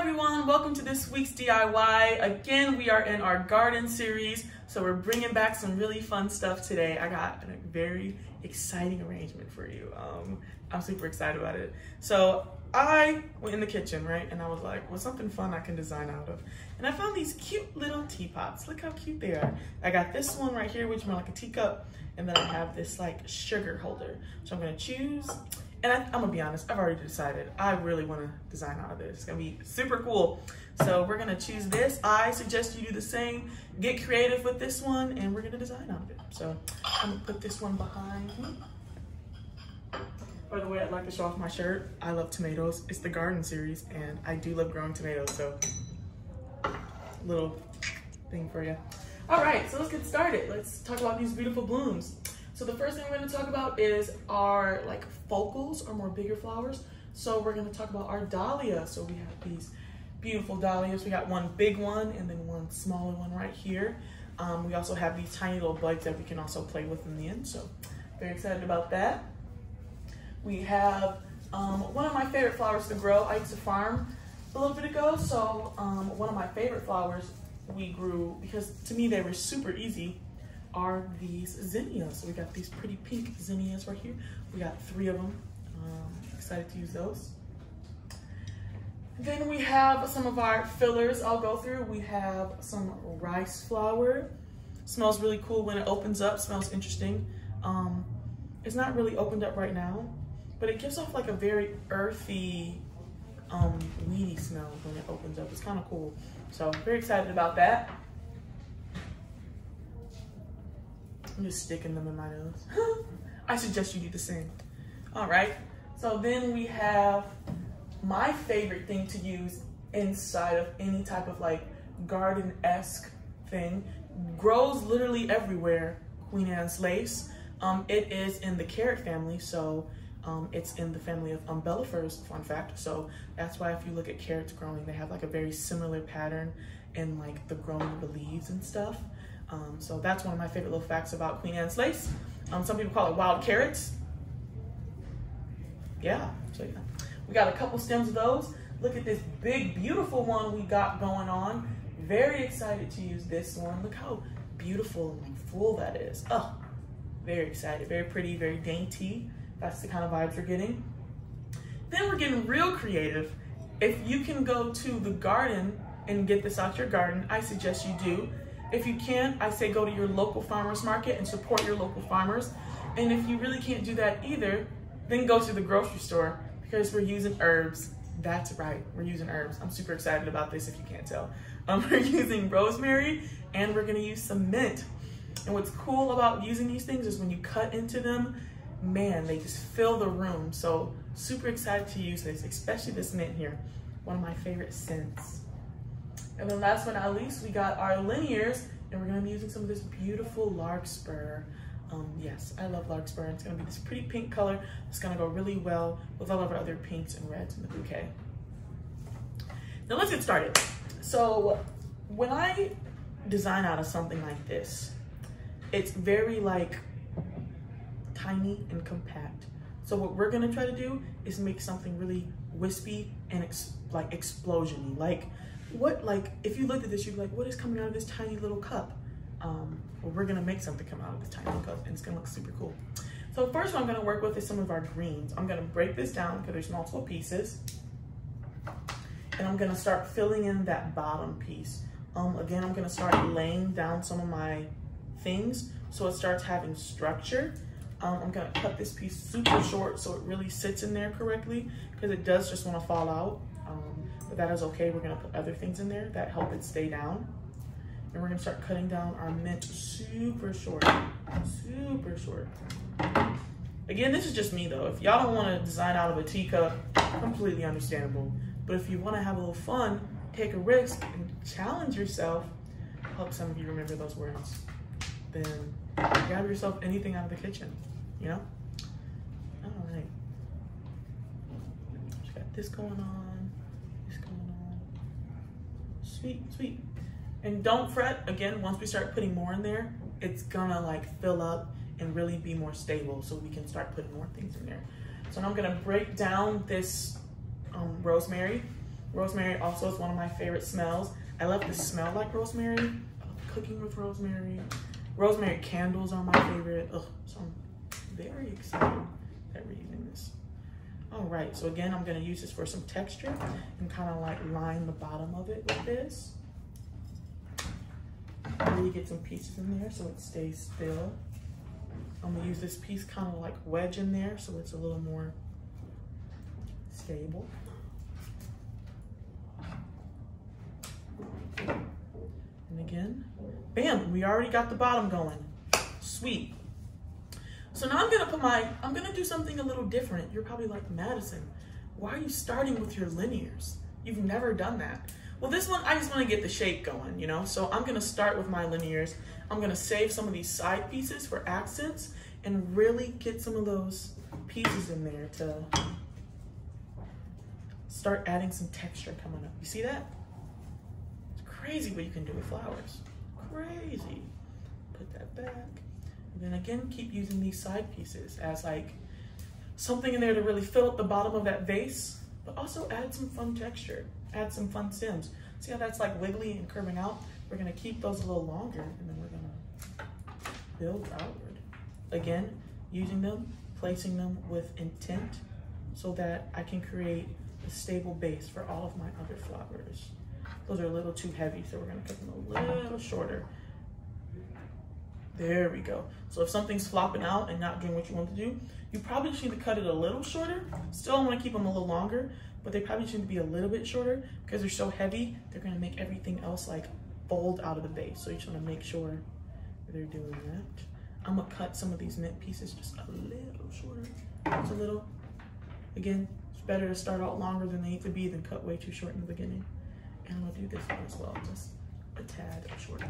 everyone, welcome to this week's DIY. Again, we are in our garden series, so we're bringing back some really fun stuff today. I got a very exciting arrangement for you. I'm super excited about it. So I went in the kitchen, right? And I was like, what's something fun I can design out of? And I found these cute little teapots. Look how cute they are. I got this one right here, which is more like a teacup. And then I have this like sugar holder. So I'm gonna choose. And I'm gonna be honest, I've already decided I really wanna design out of this. It's gonna be super cool. So we're gonna choose this. I suggest you do the same. Get creative with this one and we're gonna design out of it. So I'm gonna put this one behind me. By the way, I'd like to show off my shirt. I love tomatoes. It's the garden series and I do love growing tomatoes, so little thing for you. All right, so let's get started. Let's talk about these beautiful blooms. So the first thing we're gonna talk about is our like focals or more bigger flowers. So we're gonna talk about our dahlia. So we have these beautiful dahlias. We got one big one and then one smaller one right here. We also have these tiny little buds that we can also play with in the end. So very excited about that. We have one of my favorite flowers to grow. I used to farm a little bit ago. So one of my favorite flowers we grew, because to me they were super easy, are these zinnias. So we got these pretty pink zinnias right here. We got 3 of them. Excited to use those. Then we have some of our fillers I'll go through. We have some rice flour. Smells really cool when it opens up, smells interesting. It's not really opened up right now, but it gives off like a very earthy, weedy smell when it opens up. It's kind of cool. So very excited about that. I'm just sticking them in my nose. I suggest you do the same. All right, so then we have my favorite thing to use inside of any type of like garden-esque thing. Grows literally everywhere, Queen Anne's lace. It is in the carrot family, so it's in the family of umbellifers, fun fact. So that's why if you look at carrots growing, they have like a very similar pattern in like the growing of the leaves and stuff. So that's one of my favorite little facts about Queen Anne's lace. Some people call it wild carrots. Yeah, so yeah. We got a couple stems of those. Look at this big, beautiful one we got going on. Very excited to use this one. Look how beautiful and full that is. Oh, very excited, very pretty, very dainty. That's the kind of vibes we're getting. Then we're getting real creative. If you can go to the garden and get this out your garden, I suggest you do. If you can't, I say go to your local farmer's market and support your local farmers. And if you really can't do that either, then go to the grocery store because we're using herbs. That's right, we're using herbs. I'm super excited about this if you can't tell. We're using rosemary and we're gonna use some mint. And what's cool about using these things is when you cut into them, man, they just fill the room. So super excited to use this, especially this mint here. One of my favorite scents. And then last but not least, we got our linears, and we're gonna be using some of this beautiful larkspur. Yes, I love larkspur. It's gonna be this pretty pink color. It's gonna go really well with all of our other pinks and reds in the bouquet. Now let's get started. So when I design out of something like this, it's very like tiny and compact. So what we're gonna try to do is make something really wispy and like explosion-y. Like if you looked at this, you'd be like, what is coming out of this tiny little cup? Well, we're gonna make something come out of this tiny little cup and it's gonna look super cool. So first what I'm gonna work with is some of our greens. I'm gonna break this down because there's multiple pieces. And I'm gonna start filling in that bottom piece. Again, I'm gonna start laying down some of my things so it starts having structure. I'm gonna cut this piece super short so it really sits in there correctly because it does just wanna fall out. But that is okay. We're gonna put other things in there that help it stay down. And we're gonna start cutting down our mint super short, super short. Again, this is just me though. If y'all don't wanna design out of a teacup, completely understandable. But if you wanna have a little fun, take a risk and challenge yourself, help some of you remember those words, then grab yourself anything out of the kitchen, you know? All right. Just got this going on, this going on. Sweet, sweet. And don't fret, again, once we start putting more in there, it's gonna like fill up and really be more stable so we can start putting more things in there. So now I'm gonna break down this rosemary Rosemary also is one of my favorite smells. I love to smell like rosemary. I love cooking with rosemary. Rosemary candles are my favorite. Ugh, so I'm very excited that we're using this. All right, so again, I'm gonna use this for some texture and kind of like line the bottom of it with this. Really get some pieces in there so it stays still. I'm gonna use this piece kind of like wedge in there so it's a little more stable. And again, bam, we already got the bottom going. Sweet. So now I'm gonna do something a little different. You're probably like, Madison, why are you starting with your linears? You've never done that. Well, this one, I just wanna get the shape going, you know? So I'm gonna start with my linears. I'm gonna save some of these side pieces for accents and really get some of those pieces in there to start adding some texture coming up. You see that? It's crazy what you can do with flowers. Crazy. Put that back. And then again, keep using these side pieces as like something in there to really fill up the bottom of that vase, but also add some fun texture, add some fun stems. See how that's like wiggly and curving out? We're gonna keep those a little longer and then we're gonna build outward. Again, using them, placing them with intent so that I can create a stable base for all of my other flowers. Those are a little too heavy, so we're gonna cut them a little shorter. There we go. So if something's flopping out and not doing what you want to do, you probably just need to cut it a little shorter. Still, I want to keep them a little longer, but they probably should be a little bit shorter because they're so heavy, they're going to make everything else like fold out of the base. So you just want to make sure they're doing that. I'm going to cut some of these mint pieces just a little shorter. Just a little. Again, it's better to start out longer than they need to be than cut way too short in the beginning. And I'm going to do this one as well, just a tad shorter.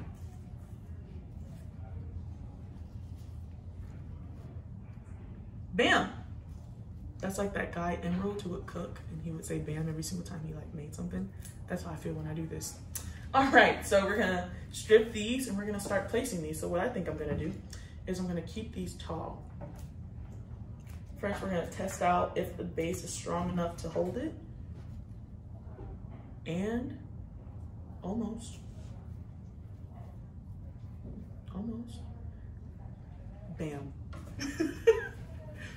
Bam! That's like that guy Emerald who would cook and he would say bam every single time he like made something. That's how I feel when I do this. All right, so we're gonna strip these and we're gonna start placing these. So what I think I'm gonna do is I'm gonna keep these tall. First, we're gonna test out if the base is strong enough to hold it. And almost. Bam.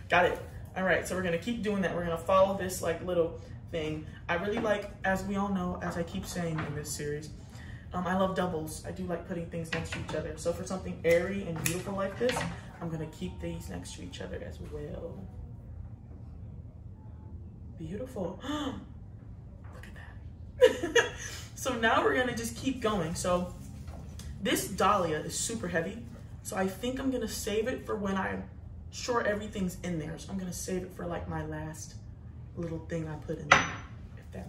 Got it. All right, so we're gonna keep doing that. We're gonna follow this like little thing. I really like, as we all know, as I keep saying in this series, I love doubles. I do like putting things next to each other. So for something airy and beautiful like this, I'm gonna keep these next to each other as well. Beautiful. Look at that. So now we're gonna just keep going. So this dahlia is super heavy. So I think I'm gonna save it for when I'm sure everything's in there. So I'm gonna save it for like my last little thing I put in there, if that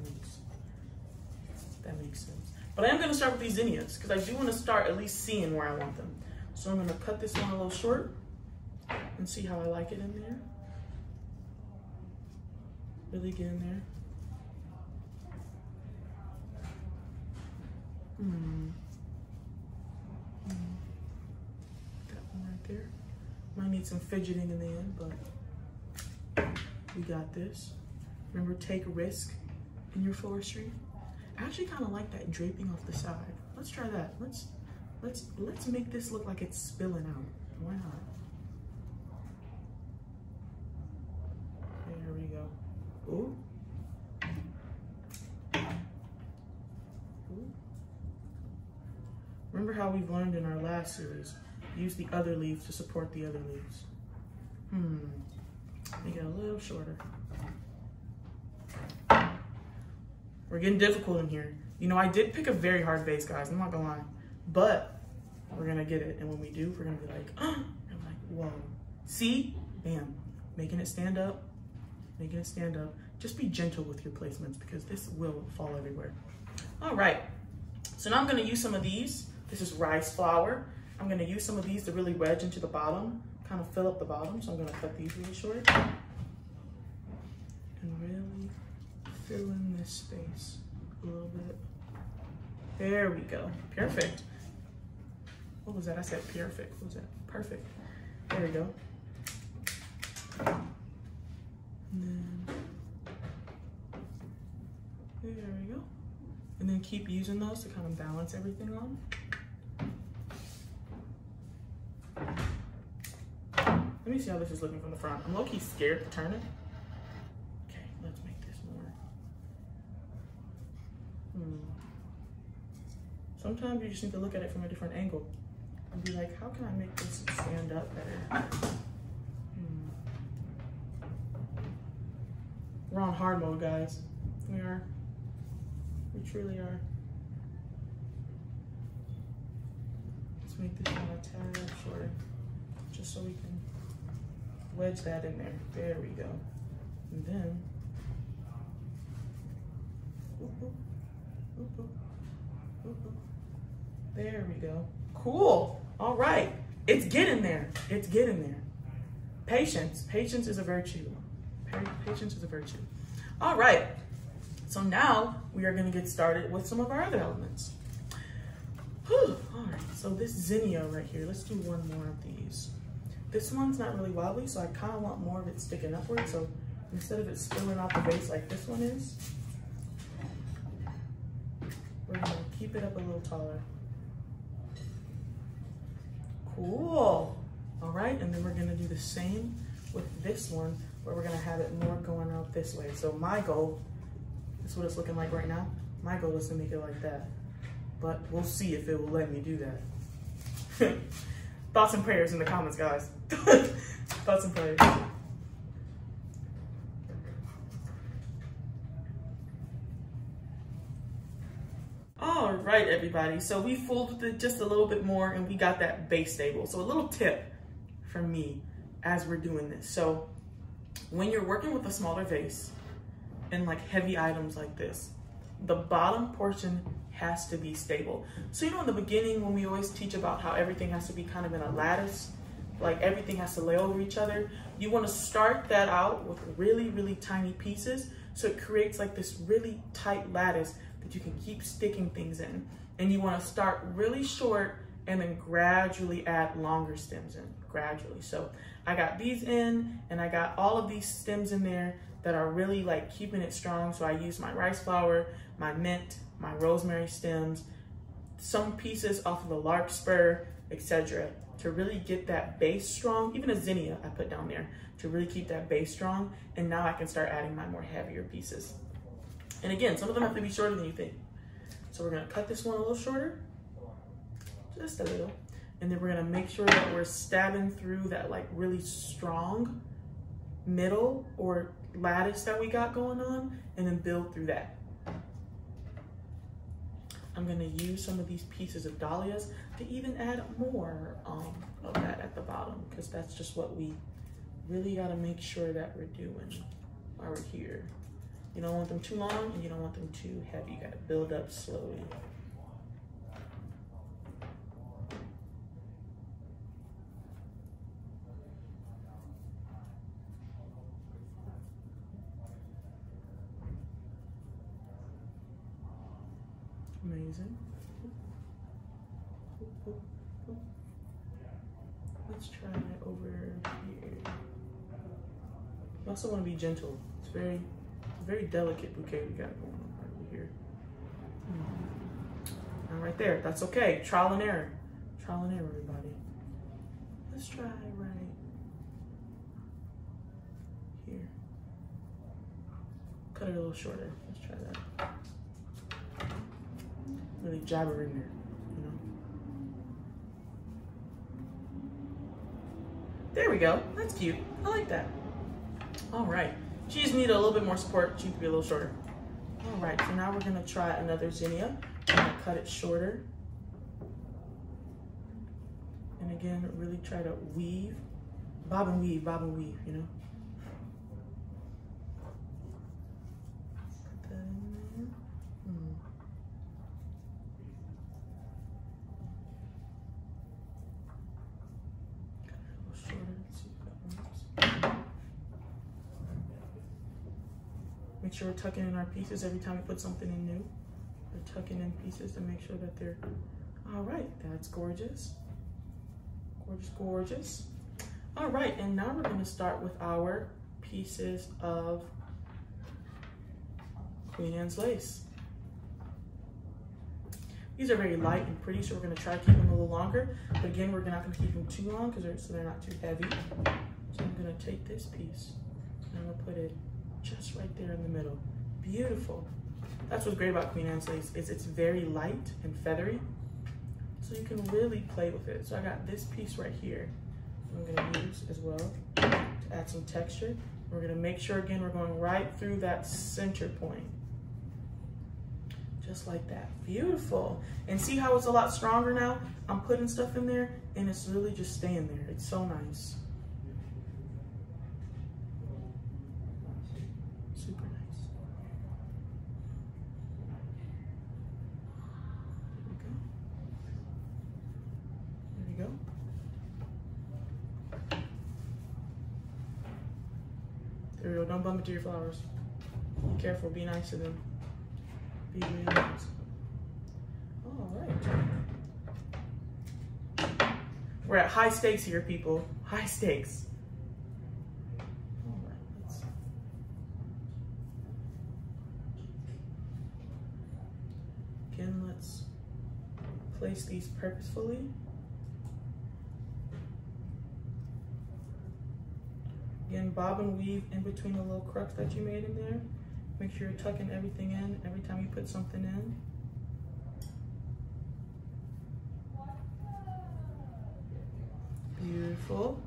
makes sense. But I am gonna start with these zinnias because I do wanna start at least seeing where I want them. So I'm gonna cut this one a little short and see how I like it in there. Really get in there. That one right there. Might need some fidgeting in the end, but we got this. Remember, take a risk in your floristry. I actually kind of like that draping off the side. Let's try that. Let's make this look like it's spilling out. Why not? There we go. Ooh. Ooh. Remember how we've learned in our last series, use the other leaves to support the other leaves. Make it a little shorter. We're getting difficult in here. You know, I did pick a very hard vase, guys, I'm not gonna lie. But we're gonna get it, and when we do, we're gonna be like, oh, I'm like, whoa. See? Bam. Making it stand up, making it stand up. Just be gentle with your placements because this will fall everywhere. All right, so now I'm gonna use some of these. This is rice flour. I'm gonna use some of these to really wedge into the bottom, kind of fill up the bottom. So I'm gonna cut these really short and really fill in this space a little bit. There we go, perfect. What was that? I said perfect, what was that? Perfect, there we go. And then, There we go. And then keep using those to kind of balance everything on. Let me see how this is looking from the front. I'm low-key scared to turn it. Okay, let's make this more. Sometimes you just need to look at it from a different angle and be like, how can I make this stand up better? We're on hard mode, guys. We are. We truly are. Let's make this one a tad shorter, just so we can wedge that in there. There we go. And then, there we go. Cool. All right. It's getting there. It's getting there. Patience. Patience is a virtue. Patience is a virtue. All right. So now we are going to get started with some of our other elements. Whew. All right. So this zinnia right here, let's do one more of these. This one's not really wobbly, so I kind of want more of it sticking upward. So instead of it spilling off the base like this one is, we're going to keep it up a little taller. Cool. All right. And then we're going to do the same with this one, where we're going to have it more going out this way. So my goal, this is what it's looking like right now. My goal is to make it like that, but we'll see if it will let me do that. Thoughts and prayers in the comments, guys. Thoughts and prayers. All right, everybody. So we folded it just a little bit more and we got that base stable. So a little tip from me as we're doing this. So when you're working with a smaller vase and like heavy items like this, the bottom portion has to be stable. So you know in the beginning when we always teach about how everything has to be kind of in a lattice, like everything has to lay over each other, you want to start that out with really, really tiny pieces so it creates like this really tight lattice that you can keep sticking things in. And you want to start really short and then gradually add longer stems in, gradually. So I got these in and I got all of these stems in there that are really like keeping it strong. So I use my rice flower, my mint, my rosemary stems, some pieces off of the larkspur, etc. to really get that base strong. Even a zinnia I put down there to really keep that base strong. And now I can start adding my more heavier pieces. And again, some of them have to be shorter than you think. So we're gonna cut this one a little shorter, just a little. And then we're gonna make sure that we're stabbing through that like really strong middle or lattice that we got going on and then build through that. I'm gonna use some of these pieces of dahlias to even add more of that at the bottom, because that's just what we really gotta make sure that we're doing while we're here. You don't want them too long and you don't want them too heavy. You gotta build up slowly. Amazing. Let's try over here. You also want to be gentle. It's very delicate bouquet we got going on right over here. And right there, that's okay. Trial and error. Trial and error, everybody. Let's try right here. Cut it a little shorter. Let's try that. Really jab her in there, you know. There we go. That's cute. I like that. All right. She just needed a little bit more support. She could be a little shorter. All right. So now we're gonna try another zinnia. I'm gonna cut it shorter. And again, really try to weave, bob and weave, you know. Put that in there. Make sure we're tucking in our pieces every time we put something in new. We're tucking in pieces to make sure that they're, all right, that's gorgeous. Gorgeous, gorgeous. All right, and now we're gonna start with our pieces of Queen Anne's lace. These are very light and pretty, so we're gonna try to keep them a little longer. But again, we're not gonna keep them too long so they're not too heavy. So I'm gonna take this piece and I'm gonna put it just right there in the middle. Beautiful. That's what's great about Queen Anne's lace, is it's very light and feathery. So you can really play with it. So I got this piece right here I'm gonna use as well to add some texture. We're gonna make sure, again, we're going right through that center point. Just like that, beautiful. And see how it's a lot stronger now? I'm putting stuff in there and it's really just staying there. It's so nice. Super nice. There we go. There we go, don't bump into your flowers. Be careful, be nice to them. Be really nice. All right. We're at high stakes here, people. High stakes. All right, let's place these purposefully. Again, bob and weave in between the little crux that you made in there. Make sure you're tucking everything in every time you put something in. Beautiful.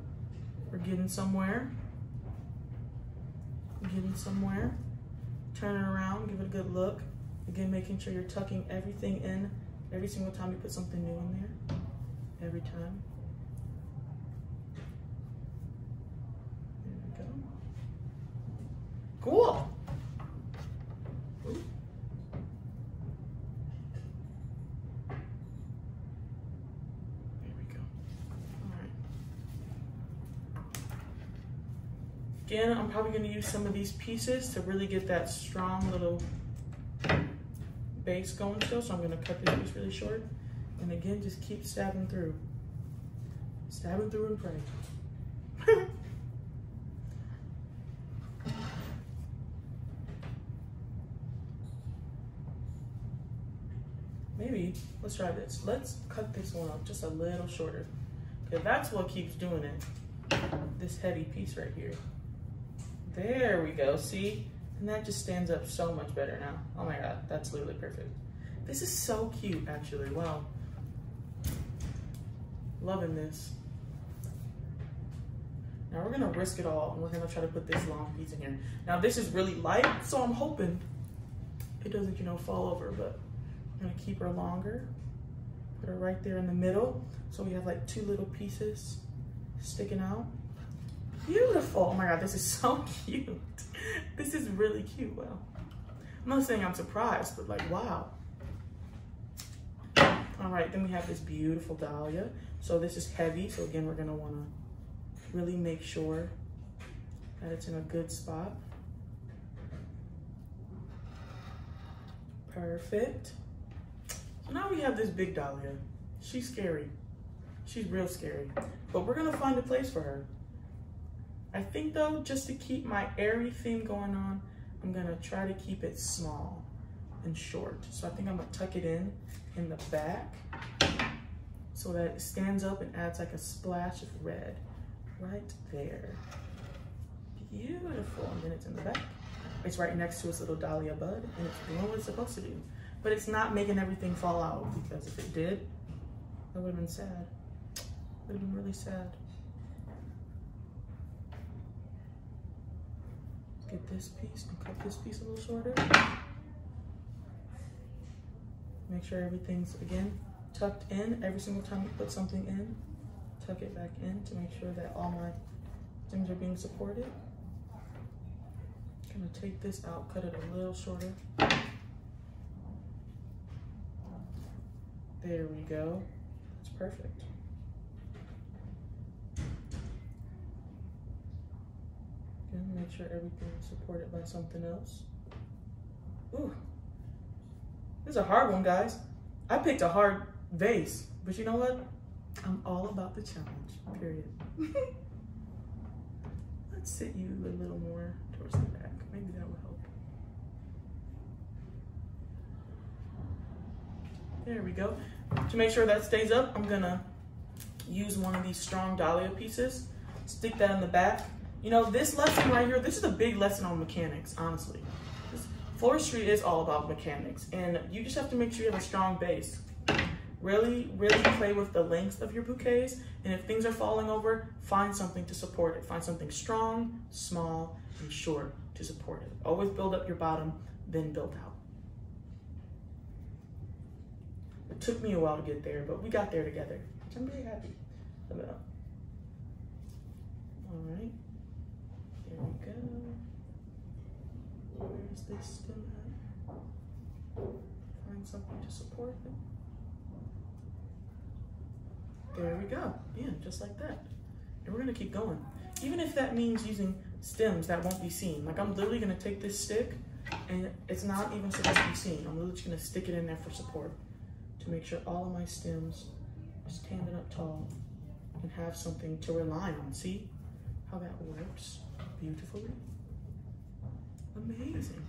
We're getting somewhere. Getting somewhere. Turn it around, give it a good look. Again, making sure you're tucking everything in every single time you put something new in there. Every time. There we go. Cool. Again, I'm probably going to use some of these pieces to really get that strong little base going still. So I'm going to cut this piece really short. And again, just keep stabbing through. Stabbing through and pray. Maybe, let's try this. Let's cut this one off just a little shorter. Okay, that's what keeps doing it. This heavy piece right here. There we go, see? And that just stands up so much better now. Oh my God, that's literally perfect. This is so cute, actually, wow. Loving this. Now we're gonna risk it all and we're gonna try to put this long piece in here. Now this is really light, so I'm hoping it doesn't, you know, fall over, but I'm gonna keep her longer. Put her right there in the middle. So we have like two little pieces sticking out. Beautiful. Oh my God, this is so cute. This is really cute. Wow. I'm not saying I'm surprised, but like, wow. All right, then we have this beautiful dahlia. So this is heavy. So again, we're gonna wanna really make sure that it's in a good spot. Perfect. So now we have this big dahlia. She's scary. She's real scary, but we're gonna find a place for her. I think though, just to keep my airy theme going on, I'm gonna try to keep it small and short. So I think I'm gonna tuck it in the back so that it stands up and adds like a splash of red right there. Beautiful, and then it's in the back. It's right next to its little dahlia bud and it's doing what it's supposed to do. But it's not making everything fall out, because if it did, that would've been sad. It would've been really sad. Get this piece and cut this piece a little shorter. Make sure everything's, again, tucked in. Every single time you put something in, tuck it back in to make sure that all my things are being supported. I'm gonna take this out, cut it a little shorter. There we go. That's perfect. Again, make sure everything is supported by something else. Ooh, this is a hard one, guys. I picked a hard vase, but you know what? I'm all about the challenge, period. Let's sit you a little more towards the back. Maybe that will help. There we go. To make sure that stays up, I'm gonna use one of these strong dahlia pieces, stick that in the back. You know, this lesson right here, this is a big lesson on mechanics, honestly. Floristry is all about mechanics, and you just have to make sure you have a strong base. Really, really play with the lengths of your bouquets, and if things are falling over, find something to support it. Find something strong, small, and short to support it. Always build up your bottom, then build out. It took me a while to get there, but we got there together, which I'm very happy about. All right, there we go. Where's this stem at? Find something to support it. There we go. Yeah, just like that. And we're gonna keep going. Even if that means using stems that won't be seen. Like I'm literally gonna take this stick and it's not even supposed to be seen. I'm literally just gonna stick it in there for support to make sure all of my stems are standing up tall and have something to rely on. See how that works beautifully? Amazing.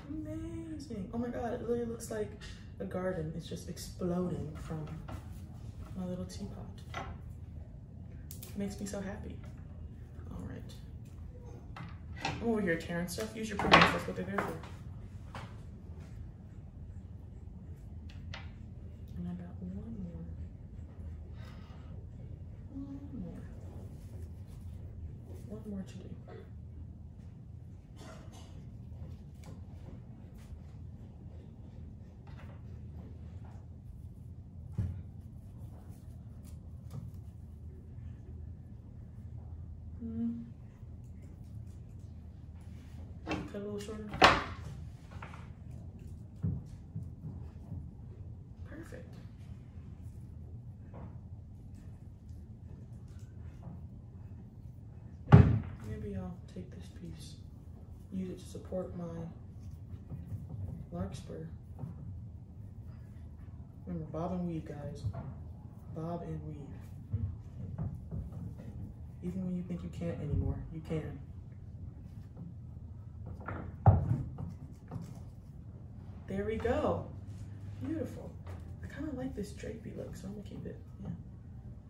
Amazing. Oh my God, it literally looks like a garden is just exploding from my little teapot. It makes me so happy. All right. I'm over here tearing stuff. Use your prunes, that's what they're there for. And I got one more. One more to do. Cut a little shorter. Perfect. Maybe I'll take this piece, use it to support my larkspur. Remember, bob and weave, guys. Bob and weave. Even when you think you can't anymore, you can. There we go. Beautiful. I kind of like this drapey look, so I'm gonna keep it. Yeah,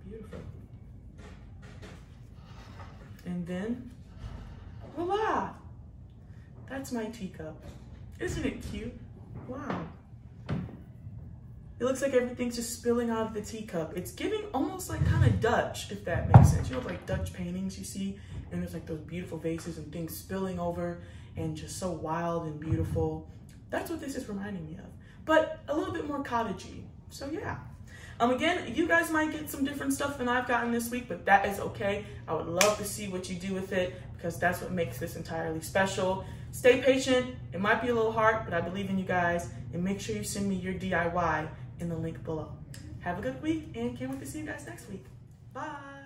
beautiful. And then, voila! That's my teacup. Isn't it cute? Wow. It looks like everything's just spilling out of the teacup. It's giving almost like kind of Dutch, if that makes sense. You know, like Dutch paintings you see, and there's like those beautiful vases and things spilling over and just so wild and beautiful. That's what this is reminding me of, but a little bit more cottagey. So yeah. Again, you guys might get some different stuff than I've gotten this week, but that is okay. I would love to see what you do with it because that's what makes this entirely special. Stay patient. It might be a little hard, but I believe in you guys, and make sure you send me your DIY in the link below. Have a good week and can't wait to see you guys next week. Bye.